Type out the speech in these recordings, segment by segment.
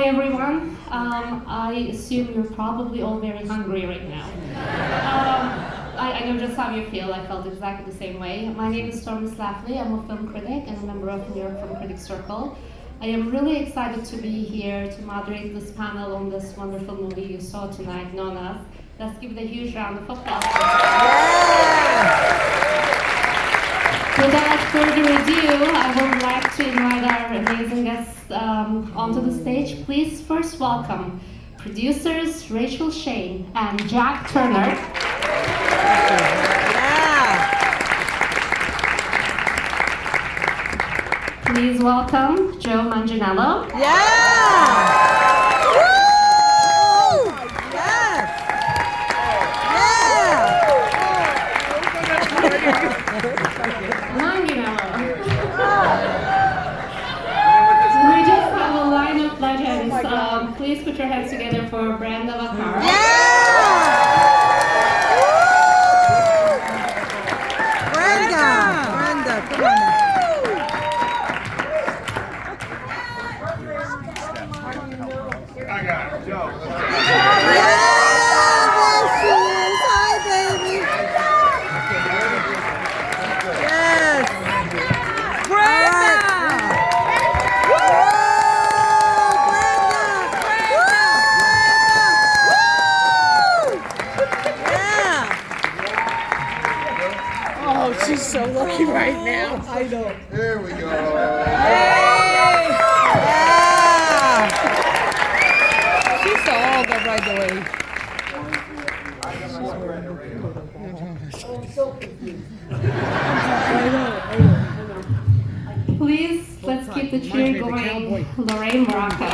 everyone. I assume you're probably all very hungry right now. I know just how you feel. I felt exactly the same way. My name is Stormy Slafley. I'm a film critic and a member of New York Film Critics Circle. I am really excited to be here to moderate this panel on this wonderful movie you saw tonight, NONNAS. Let's give it a huge round of applause. Without further ado, I would like to invite our amazing guests onto the stage. Please first welcome producers Rachel Shane and Jack Turner. Please welcome Joe Manganiello. We just have a line of legends. Please put your hands together for Brenda, Vaccaro. Brenda, come on. I got it, Joe. There she is. Hi, baby. Yes. Brenda. Oh, she's so lucky right now. I know. There we go. She's so old right away. Please, let's keep the cheer going. Lorraine, Bracco.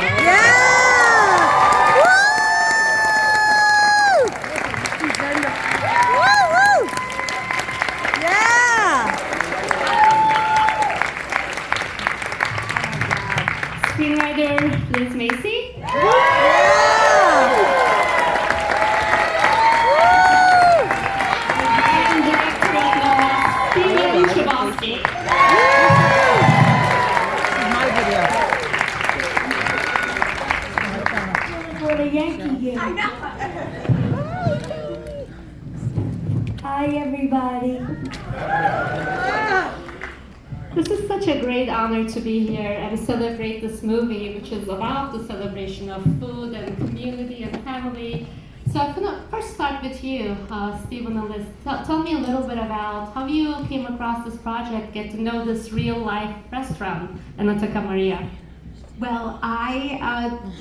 Screenwriter Liz Macy. And director of NONNAS, Steven Chbosky. My video. For the Yankee game. Hi, everybody. This is such a great honor to be here and celebrate this movie, which is about the celebration of food and community and family. So I'm gonna first start with you, Stephen and Liz. Tell me a little bit about how you came across this project, get to know this real-life restaurant in Santa Maria. Well,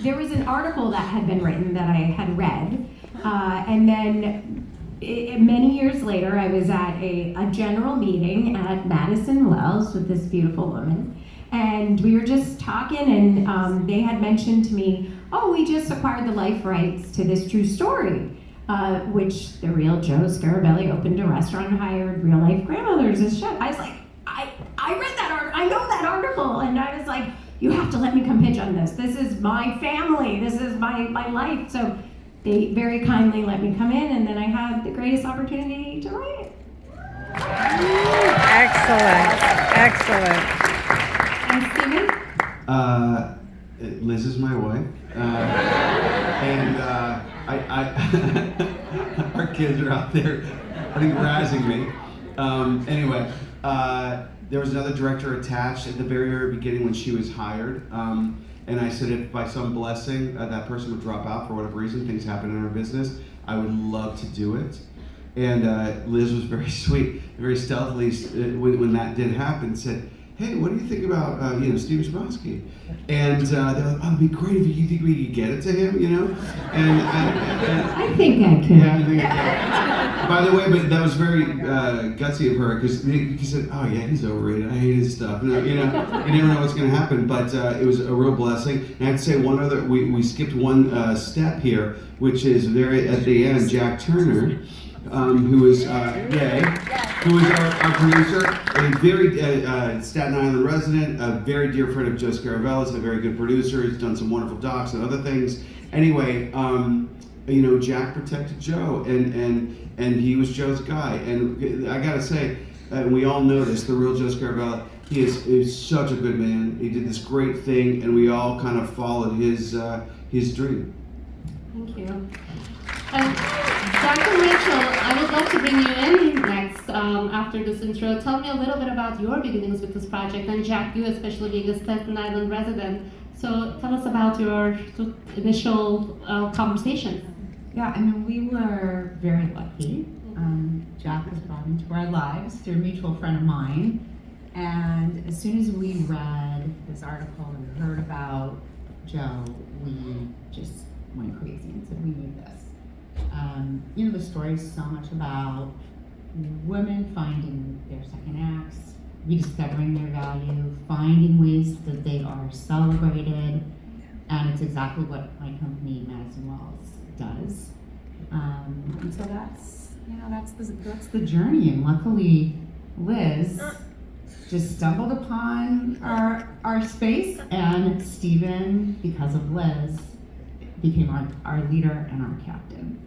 there was an article that had been written that I had read, and then many years later, I was at a general meeting at Madison Wells with this beautiful woman, and we were just talking, and they had mentioned to me, oh, we just acquired the life rights to this true story, which the real Joe Scarabelli opened a restaurant and hired real-life grandmothers as chefs. I was like, I read that article, I know that article, and I was like, you have to let me come pitch on this. This is my family, this is my life. So they very kindly let me come in, and then I had the greatest opportunity to write it. Excellent. And Steven? Liz is my wife, and our kids are out there, I think, razzing me. Anyway, there was another director attached at the very, very beginning when she was hired. And I said, if by some blessing that person would drop out for whatever reason, things happen in our business, I would love to do it. And Liz was very sweet, very stealthily, when that did happen, said, hey, what do you think about Steve Chbosky? And they're like, oh, it'd be great if you think we could get it to him, And I think I can. Yeah, I think I can. By the way, but that was very gutsy of her, because he said, oh yeah, he's overrated, I hate his stuff. You never know what's going to happen, but it was a real blessing. And I have to say one other, we skipped one step here, which is very at the end, Jack Turner, who is gay, who is our producer, a very Staten Island resident, a very dear friend of Joe Scarabelli's, a very good producer. He's done some wonderful docs and other things. Anyway, Jack protected Joe, and he was Joe's guy. And I gotta say, we all know this, the real Joe Scarabelli, is such a good man. He did this great thing, and we all kind of followed his dream. Thank you. Jack and Rachel, I would love to bring you in next after this intro. Tell me a little bit about your beginnings with this project, and Jack, you especially being a Staten Island resident. So tell us about your initial conversations. Yeah, I mean, we were very lucky. Jack was brought into our lives through a mutual friend of mine. And as soon as we read this article and heard about Joe, we just went crazy and said, we need this. You know, the story is so much about women finding their second acts, rediscovering their value, finding ways that they are celebrated, and it's exactly what my company, Madison Wells, does. And so that's the journey. And luckily, Liz just stumbled upon our space, and Stephen, because of Liz, became our leader and our captain.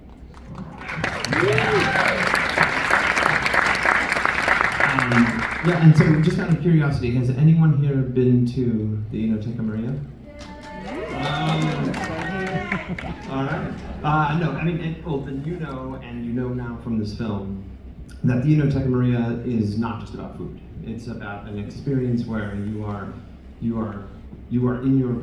Yeah, and so just out of curiosity, has anyone here been to the Enoteca Maria? All right. No, I mean, well, then you know, and you know now from this film, that the Enoteca Maria is not just about food. It's about an experience where you are in your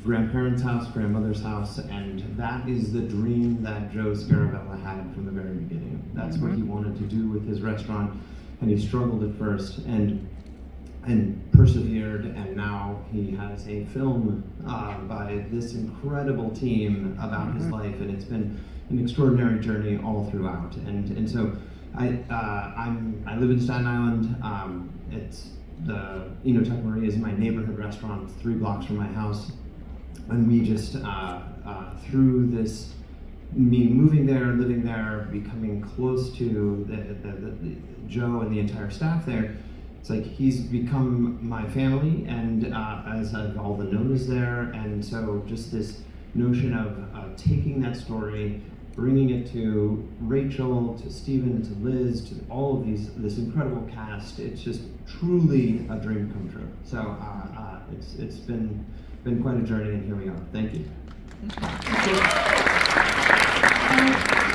grandparents' house, grandmother's house, and that is the dream that Joe Scaravella had from the very beginning. That's what he wanted to do with his restaurant, and he struggled at first and persevered, and now he has a film by this incredible team about his life, and it's been an extraordinary journey all throughout. And so I live in Staten Island. It's the Enoteca Maria is my neighborhood restaurant, 3 blocks from my house, and we just through this, me moving there, living there, becoming close to the Joe and the entire staff there. It's like he's become my family, and as have all the NONNAS there, and so just this notion of taking that story, bringing it to Rachel, to Stephen, to Liz, to all of this incredible cast. It's just truly a dream come true. So it's been quite a journey, and here we are. Thank you. Thank you.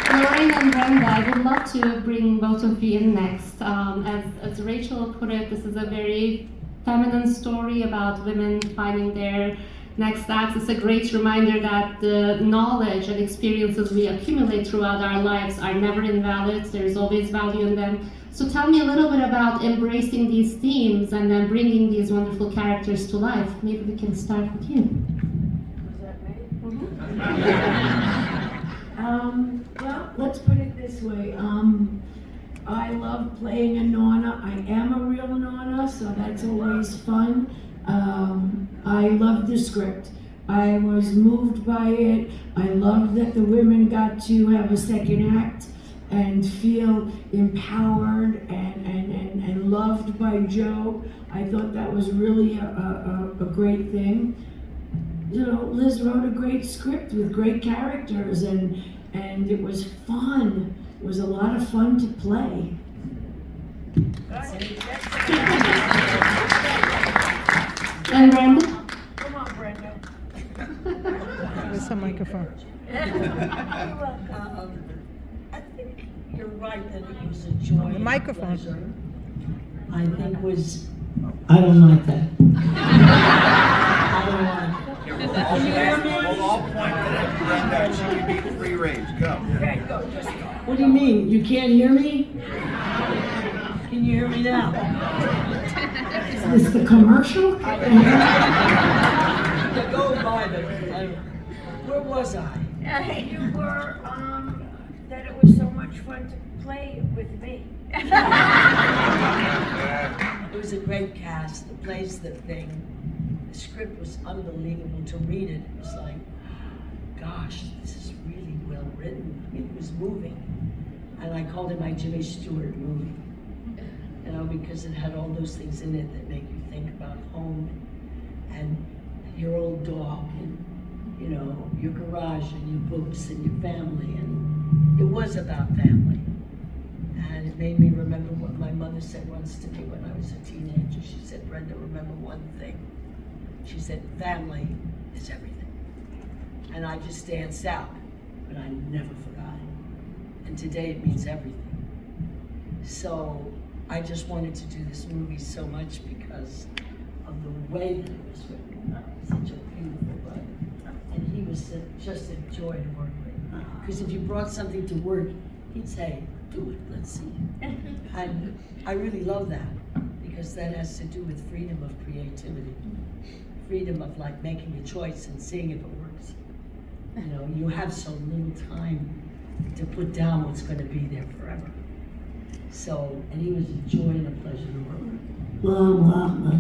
Lorraine and Brenda, I would love to bring both of you in next. As Rachel put it, this is a very feminine story about women finding their next acts. It's a great reminder that the knowledge and experiences we accumulate throughout our lives are never invalid. There's always value in them. So tell me a little bit about embracing these themes and then bringing these wonderful characters to life. Maybe we can start with you. Was that me? Well, let's put it this way. I love playing a nonna. I am a real nonna, so that's always fun. I love the script. I was moved by it. I loved that the women got to have a second act and feel empowered and loved by Joe. I thought that was really a great thing. You know, Liz wrote a great script with great characters, and it was fun. It was a lot of fun to play. And Brenda? Come on, Brenda. Where's the microphone? I think you're right that it was a joy. The microphone. I think was, I don't like that. I don't like it. We'll all point at Brenda. She can be free range. Go. Okay, go, just go. What do you mean? You can't hear me? Can you hear me now? Is this the commercial? Go by the, where was I? You were, that it was so much fun to play with me. It was a great cast. The play's the thing. The script was unbelievable to read it. It was like, gosh, this is really well written. It was moving. And I called it my Jimmy Stewart movie. You know, because it had all those things in it that make you think about home and your old dog and, you know, your garage and your books and your family. And it was about family. And it made me remember what my mother said once to me when I was a teenager. She said, Brenda, remember one thing. She said, family is everything. And I just danced out, but I never forgot it. And today it means everything. So I just wanted to do this movie so much because of the way that it was written. Such a beautiful writer. And he was just a joy to work with. Because if you brought something to work, he'd say, do it, let's see it. And I really love that because that has to do with freedom of creativity. Freedom of like making a choice and seeing if it works. You know, you have so little time to put down what's going to be there forever. So, and he was a joy and a pleasure to work with. Blah, blah, blah.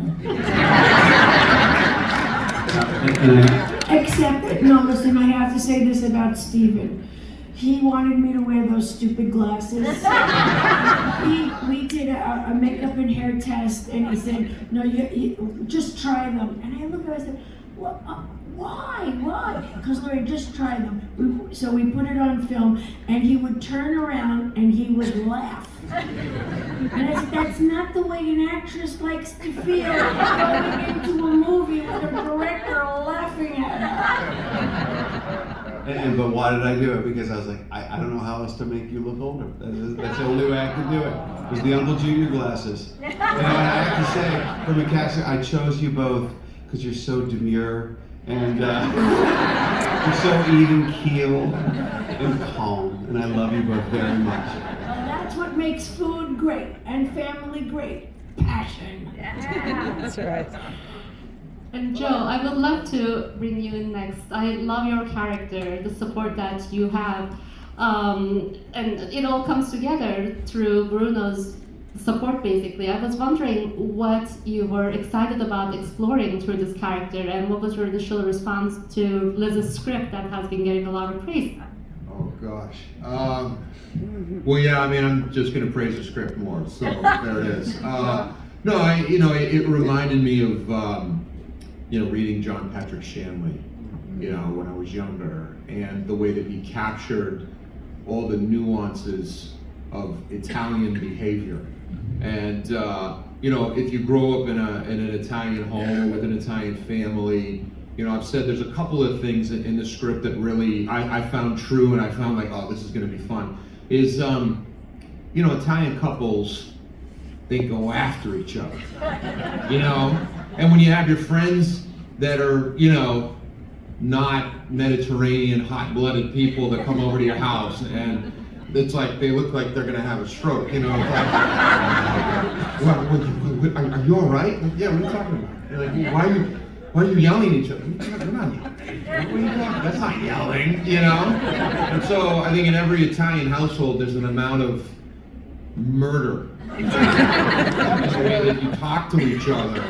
Except that, no, listen, I have to say this about Stephen. He wanted me to wear those stupid glasses. We did a makeup and hair test, and he said, no, you just try them. And I looked at him and I said, what? Why? Because Lorraine, just try them. So we put it on film, and he would turn around and he would laugh. And I said, that's not the way an actress likes to feel going into a movie with a director laughing at her. But why did I do it? Because I was like, I don't know how else to make you look older. That's the only way I could do it. It was the Uncle Junior glasses. You know, and I have to say, from a casting, I chose you both because you're so demure and you're so even keeled and calm, and I love you both very much. That's what makes food great and family great. Passion. That's right. And Joe, I would love to bring you in next. I love your character, the support that you have, and it all comes together through Bruno's support, basically. I was wondering what you were excited about exploring through this character, and what was your initial response to Liz's script that has been getting a lot of praise? Oh gosh. Well, yeah. I mean, I'm just going to praise the script more. So there it is. No, it reminded me of reading John Patrick Shanley, when I was younger, and the way that he captured all the nuances of Italian behavior. And if you grow up in an Italian home with an Italian family, I've said there's a couple of things in the script that really I found true, and I found like, oh, this is going to be fun. Is Italian couples, they go after each other, and when you have your friends that are not Mediterranean hot-blooded people that come over to your house, and it's like they look like they're gonna have a stroke, It's like, are you all right? Like, yeah, what are you talking about? You're like, why are you yelling at each other? We're not yelling. What are you talking? That's not yelling, And so I think in every Italian household there's an amount of murder. The way that you talk to each other.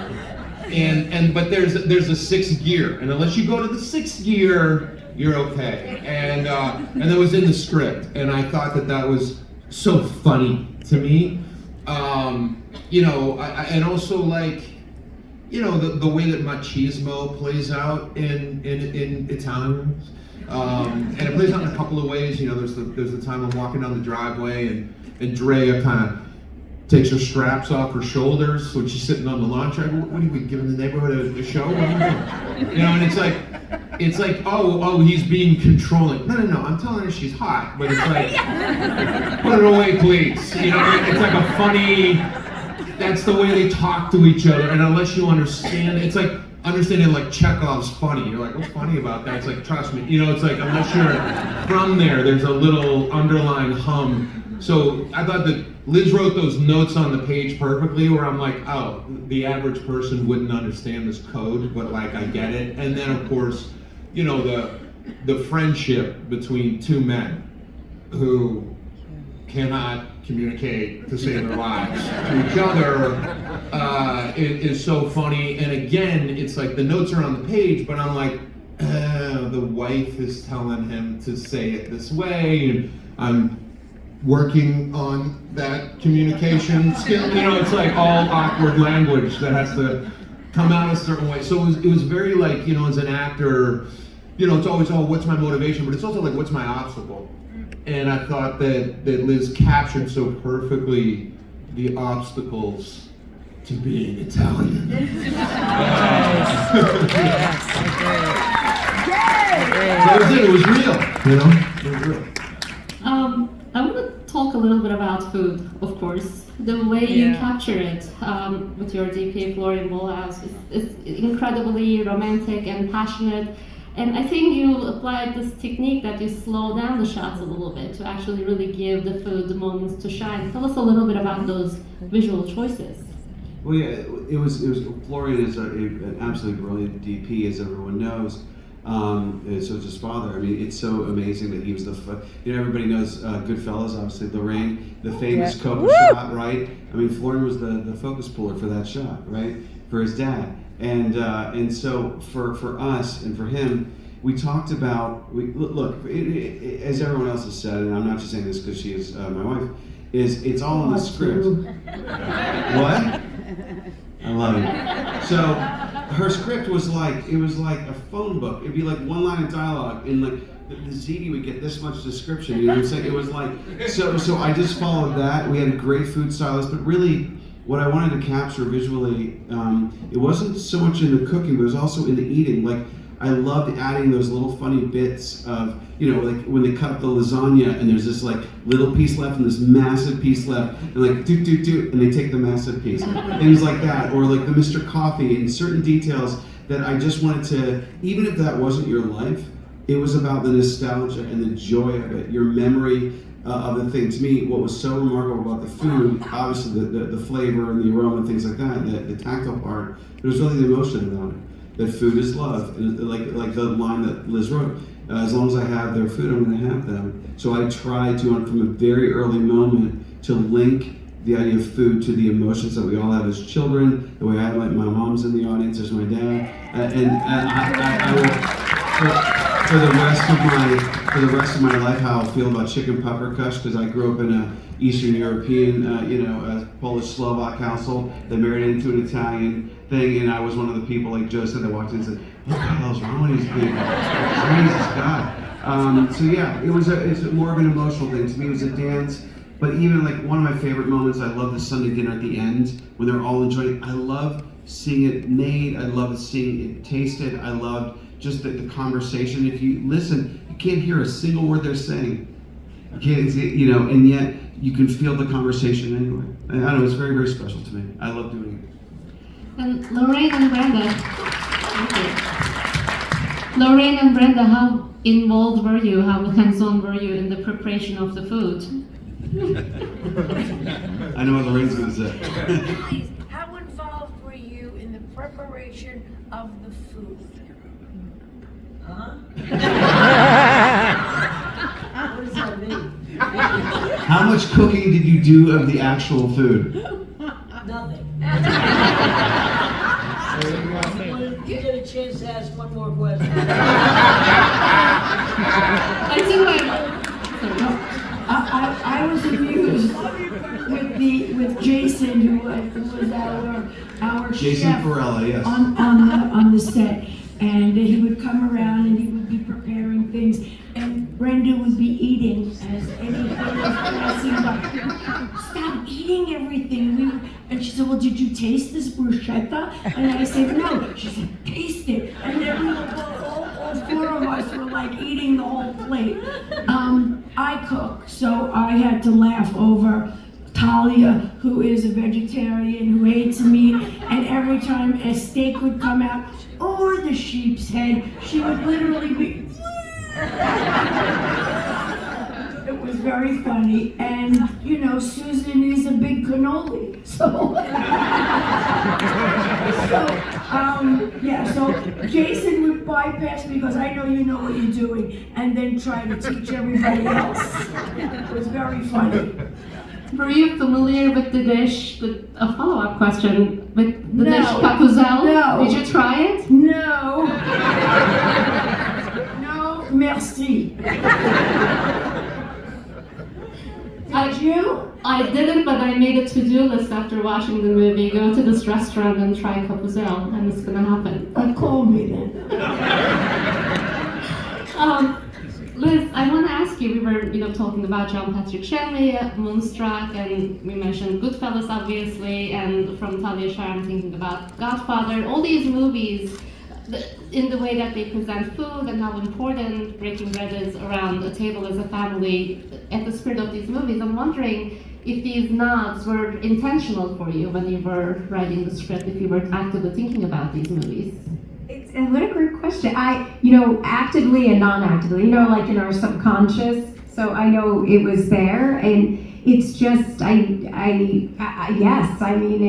But there's a sixth gear, and unless you go to the sixth gear, you're okay. And that was in the script, and I thought that was so funny to me. And also like, the way that machismo plays out in Italians. And it plays out in a couple of ways. There's the time I'm walking down the driveway and Drea kind of takes her straps off her shoulders when she's sitting on the lawn chair. What are you giving the neighborhood a show? What are you doing? And it's like, oh, he's being controlling. No, I'm telling her she's hot, but it's like, put it away, please. It's like a funny. That's the way they talk to each other, and unless you understand, it's like understanding like Chekhov's funny. You're like, what's funny about that? It's like, trust me. It's like unless you're from there's a little underlying hum. So I thought that Liz wrote those notes on the page perfectly, where I'm like, oh, the average person wouldn't understand this code, but like I get it. And then of course, the friendship between two men who cannot communicate to save their lives to each other is so funny. And again, it's like the notes are on the page, but I'm like, the wife is telling him to say it this way, and I'm working on that communication skill. It's like all awkward language that has to come out a certain way. So it was very like, as an actor, it's always, oh, what's my motivation? But it's also like, what's my obstacle? And I thought that Liz captured so perfectly the obstacles to being Italian. That was it. It was real. You know, it was real. I want to talk a little bit about food, of course. The way you capture it with your DP, Florian Bollhaus, is incredibly romantic and passionate. And I think you applied this technique that you slow down the shots a little bit to actually really give the food the moments to shine. Tell us a little bit about those visual choices. Well, yeah, it was Florian is an absolutely brilliant DP, as everyone knows. And so is his father. I mean, it's so amazing that he was everybody knows Goodfellas, obviously Lorraine, the famous Coco shot, right? I mean, Florian was the focus puller for that shot, right? For his dad. And so for us and for him, we talked about, as everyone else has said, and I'm not just saying this because she is my wife, it's all in the script. What? I love it. So her script was like a phone book. It'd be like one line of dialogue, and like the ZD would get this much description. You know what I'm saying? It was like so I just followed that. We had a great food stylist, but really what I wanted to capture visually, it wasn't so much in the cooking, but it was also in the eating. Like I loved adding those little funny bits of, like when they cut up the lasagna and there's this like little piece left and this massive piece left, and like do, and they take the massive piece. Things like that, or like the Mr. Coffee, and certain details that I just wanted to, even if that wasn't your life, it was about the nostalgia and the joy of it, your memory of the thing. To me, what was so remarkable about the food, obviously the flavor and the aroma and things like that, the tactile part, it was really the emotion about it. That food is love, and like the line that Liz wrote, as long as I have their food, I'm going to have them. So I tried to, from a very early moment, to link the idea of food to the emotions that we all have as children. The way I have my mom's in the audience, there's my dad, and I will, for the rest of my life, how I'll feel about chicken paprikash, because I grew up in a Eastern European, Polish Slovak household that married into an Italian thing, and I was one of the people, like Joe said, that walked in and said, "What the hell's wrong with these people? Jesus God!" So yeah, it's more of an emotional thing. To me, it was a dance. But even like one of my favorite moments, I love the Sunday dinner at the end when they're all enjoying it. I love seeing it made. I love seeing it tasted. I loved just the conversation. If you listen, you can't hear a single word they're saying. You can't, and yet you can feel the conversation anyway. I don't know, it's very, very special to me. I love doing it. And Lorraine and Brenda, how involved were you? How hands-on were you in the preparation of the food? I know what Lorraine's going to say. Please, how involved were you in the preparation of the food? Huh? What does that mean? How much cooking did you do of the actual food? Nothing. You get a chance to ask one more question. I was amused with Jason, who was our Jason chef Farella, yes. on the set, and he would come around and he would be preparing things, and Brenda would be eating as anything was passing by. Stop eating everything. And she said, "Well, did you taste this bruschetta?" And I said, "No." She said, "Taste it." And then we were all four of us were like eating the whole plate. I cook, so I had to laugh over Talia, who is a vegetarian, who hates meat, and every time a steak would come out, or the sheep's head, she would literally be... It was very funny, and Susan is a big cannoli, so so Jason would bypass me because I know you know what you're doing, and then try to teach everybody else. It was very funny. Were you familiar with the dish? A follow-up question with the dish capuzel? No. Did you try it? No. No, merci. Did you? I didn't, but I made a to-do list after watching the movie. Go to this restaurant and try capuzel, and it's gonna happen. Call me then. Liz, I want to ask you, we were, talking about John Patrick Shanley, Moonstruck, and we mentioned Goodfellas, obviously, and from Talia Shire, I'm thinking about Godfather. All these movies, in the way that they present food and how important breaking bread is around a table as a family, at the spirit of these movies, I'm wondering if these nods were intentional for you when you were writing the script, if you were actively thinking about these movies. And what a great question. Actively and non-actively, like in our subconscious. So I know it was there, and it's just, yes, I mean,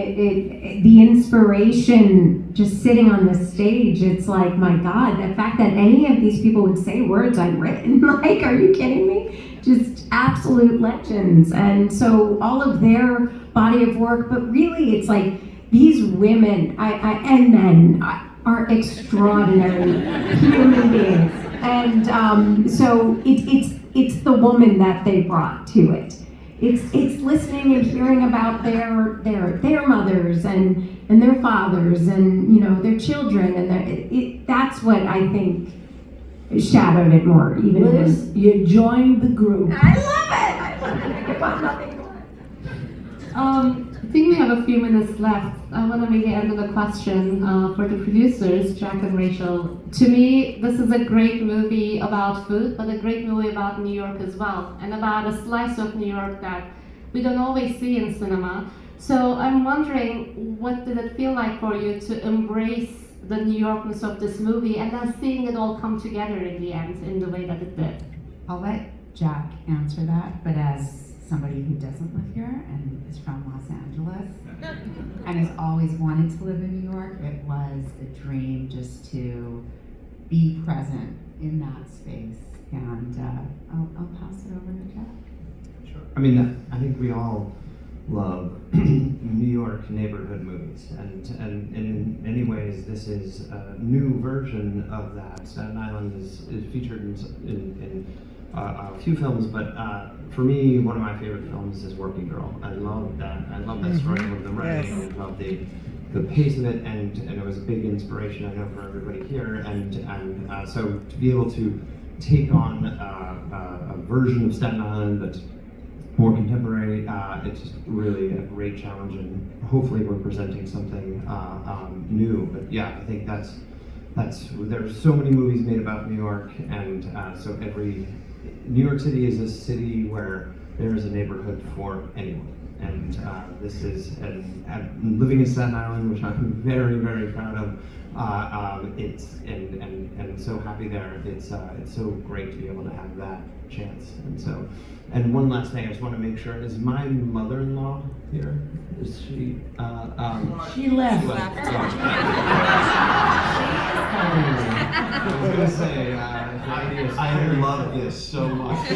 the inspiration just sitting on the stage, it's like, my God, the fact that any of these people would say words I'd written, like, are you kidding me? Just absolute legends. And so all of their body of work, but really it's like these women and men are extraordinary human beings. And so it's the woman that they brought to it. It's listening and hearing about their mothers and their fathers and their children, and that's what I think shadowed it more. Even Liz, you joined the group. I love it. I could find nothing more. I think we have a few minutes left. I want to maybe end with a question for the producers, Jack and Rachel. To me, this is a great movie about food, but a great movie about New York as well, and about a slice of New York that we don't always see in cinema. So I'm wondering, what did it feel like for you to embrace the New Yorkness of this movie and then seeing it all come together in the end in the way that it did? I'll let Jack answer that, but as somebody who doesn't live here and is from Los Angeles and has always wanted to live in New York, it was a dream just to be present in that space. And I'll pass it over to Jack. Sure. I mean, I think we all love New York neighborhood movies, and in many ways this is a new version of that. Staten Island is featured in a few films, but for me, one of my favorite films is Working Girl. I love that. I love that story. I love the writing. Yes. I love the pace of it, and it was a big inspiration, I know, for everybody here. And so to be able to take on a version of Staten Island that's more contemporary, it's just really a great challenge, and hopefully we're presenting something new. But yeah, I think that's there's so many movies made about New York, and so New York City is a city where there is a neighborhood for anyone. And this is, and living in Staten Island, which I'm very, very proud of. And so happy there. It's so great to be able to have that chance. And one last thing, I just want to make sure: is my mother-in-law here? Is she? She left. I was gonna say, I love this so much.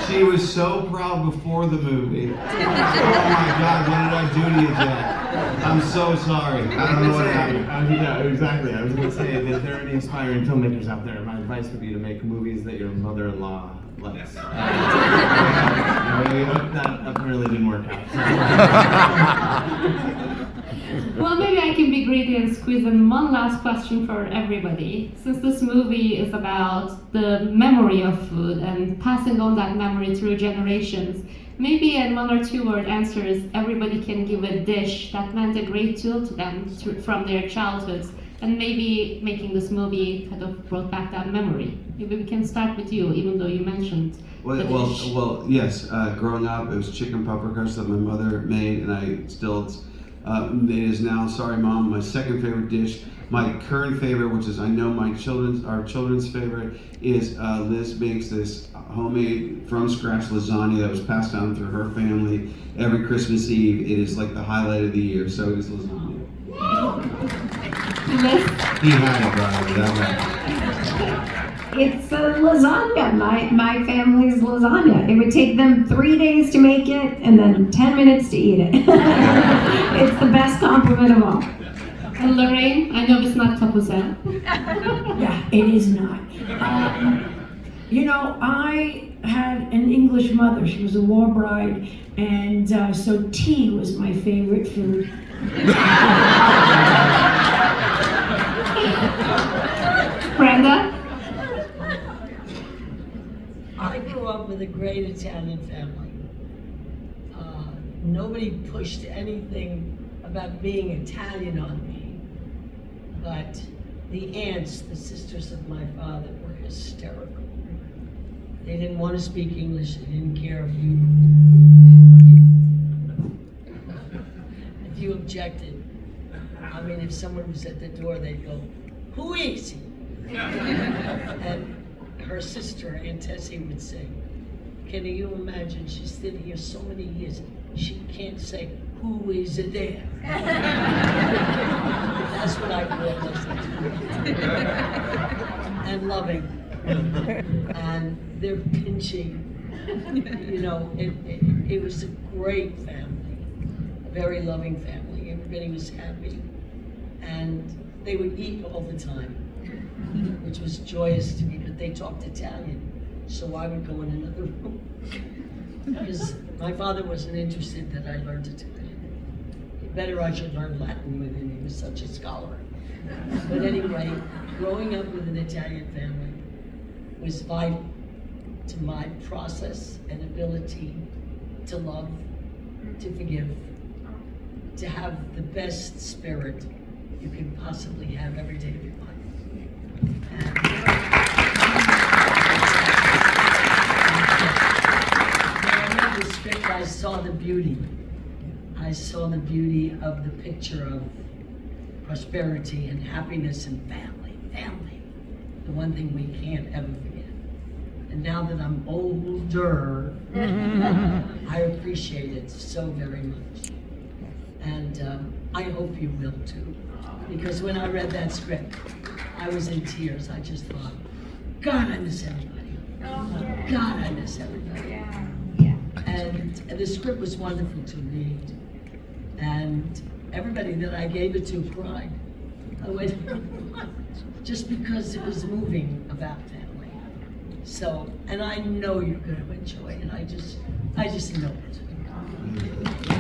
She was so proud before the movie. Oh my God, what did I do to you, Jack? I'm so sorry. I don't know what happened. Yeah, exactly. I was going to say that if there are any inspiring filmmakers out there, my advice would be to make movies that your mother-in-law likes. That apparently didn't work out. Well, maybe I can be greedy and squeeze in one last question for everybody. Since this movie is about the memory of food and passing on that memory through generations, maybe in one or two word answers, everybody can give a dish that meant a great deal to them from their childhoods, and maybe making this movie kind of brought back that memory. Maybe we can start with you, even though you mentioned the dish. Well, yes. Growing up, it was chicken peppercorns that my mother made, and I still. It is now, sorry Mom, my second favorite dish. My current favorite, which is I know our children's favorite, is Liz makes this homemade from scratch lasagna that was passed down through her family every Christmas Eve. It is like the highlight of the year, so it is lasagna. He had it, brother. That It's a lasagna, my family's lasagna. It would take them 3 days to make it and then 10 minutes to eat it. It's the best compliment of all. And Lorraine, I know it's not tapuza. Yeah, it is not. I had an English mother. She was a war bride, and so tea was my favorite food. Brenda? with a great Italian family. Nobody pushed anything about being Italian on me, but the aunts, the sisters of my father, were hysterical. They didn't want to speak English. They didn't care if you objected. I mean, if someone was at the door, they'd go, "Who is he?" And her sister, Aunt Tessie, would say, "Can you imagine? She's been here so many years. She can't say, 'Who is it there?'" That's what I call it. And loving. And they're pinching. You know, it was a great family, a very loving family. Everybody was happy. And they would eat all the time, which was joyous to me, but they talked Italian. So I would go in another room. Because my father wasn't interested that I learned Italian. Better I should learn Latin with him, he was such a scholar. But anyway, growing up with an Italian family was vital to my process and ability to love, to forgive, to have the best spirit you can possibly have every day of your life. And the script, I saw the beauty. I saw the beauty of the picture of prosperity and happiness and family. Family, the one thing we can't ever forget. And now that I'm older, I appreciate it so very much. And I hope you will too. Because when I read that script, I was in tears. I just thought, God, I miss everybody. God, I miss everybody. And the script was wonderful to read. And everybody that I gave it to cried. I went, just because it was moving about family. So, and I know you're going to enjoy it. I just know it.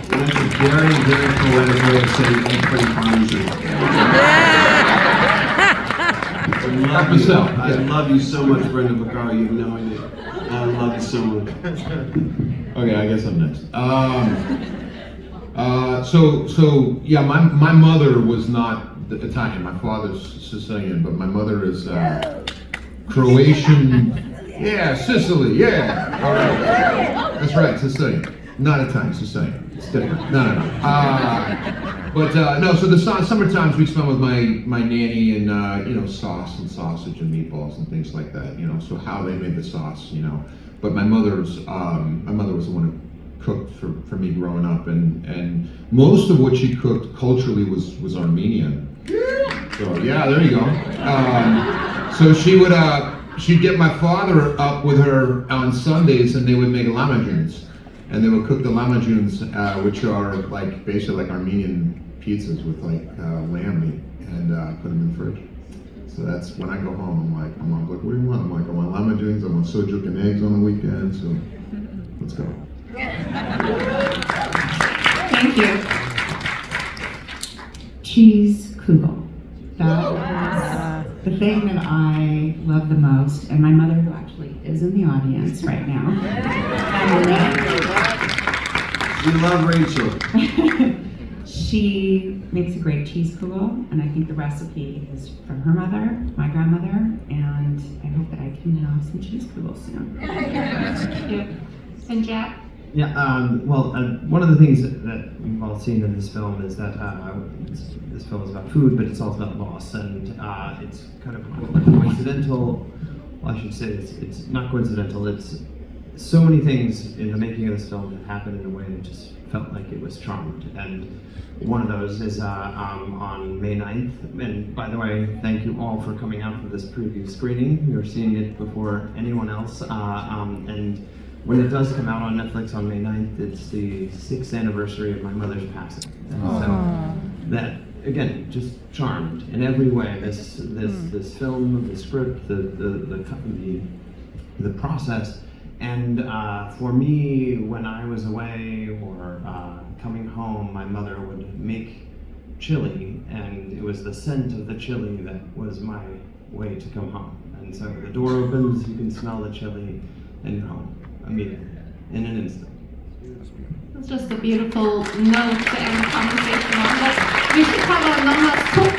That's a very, very poetic way of saying everybody finds you. I love you so much, Brenda Vaccaro. You have no idea. I love you so much. Okay, I guess I'm next. So yeah, my mother was not Italian. My father's Sicilian, but my mother is Croatian. Yeah, Sicily. Yeah, all right. That's right, Sicilian. Not Italian, Sicilian. It's different. No. No. So the summer times we spent with my nanny and sauce and sausage and meatballs and things like that. So how they made the sauce. But my mother was the one who cooked for me growing up, and most of what she cooked culturally was Armenian. So yeah, there you go. So she'd get my father up with her on Sundays, and they would make lahmacun's. And they would cook the lahmacun's, which are basically like Armenian pizzas with lamb meat, and put them in the fridge. So that's when I go home. I'm like, what do you want? I'm like, I want lahmacun's, I want sujuk and eggs on the weekend. So let's go. Thank you. Cheese kugel. That was the thing that I love the most, and my mother, who actually is in the audience right now. We love Rachel. She makes a great cheese kugel, and I think the recipe is from her mother, my grandmother, and I hope that I can have some cheese kugel soon. And Jack? Yeah, one of the things that we've all seen in this film is that this film is about food, but it's also about loss, and it's kind of coincidental. Well, I should say it's not coincidental. It's so many things in the making of this film that happened in a way that just felt like it was charmed. And one of those is on May 9th. And by the way, thank you all for coming out for this preview screening. We were seeing it before anyone else. And when it does come out on Netflix on May 9th, it's the 6th anniversary of my mother's passing. And so that, again, just charmed in every way. This film, the script, the process. And for me, when I was away or coming home, my mother would make chili, and it was the scent of the chili that was my way to come home. And so the door opens, you can smell the chili, and you're home. immediately, in an instant. It's just a beautiful note to end the conversation on. But we should have a NONNAS cook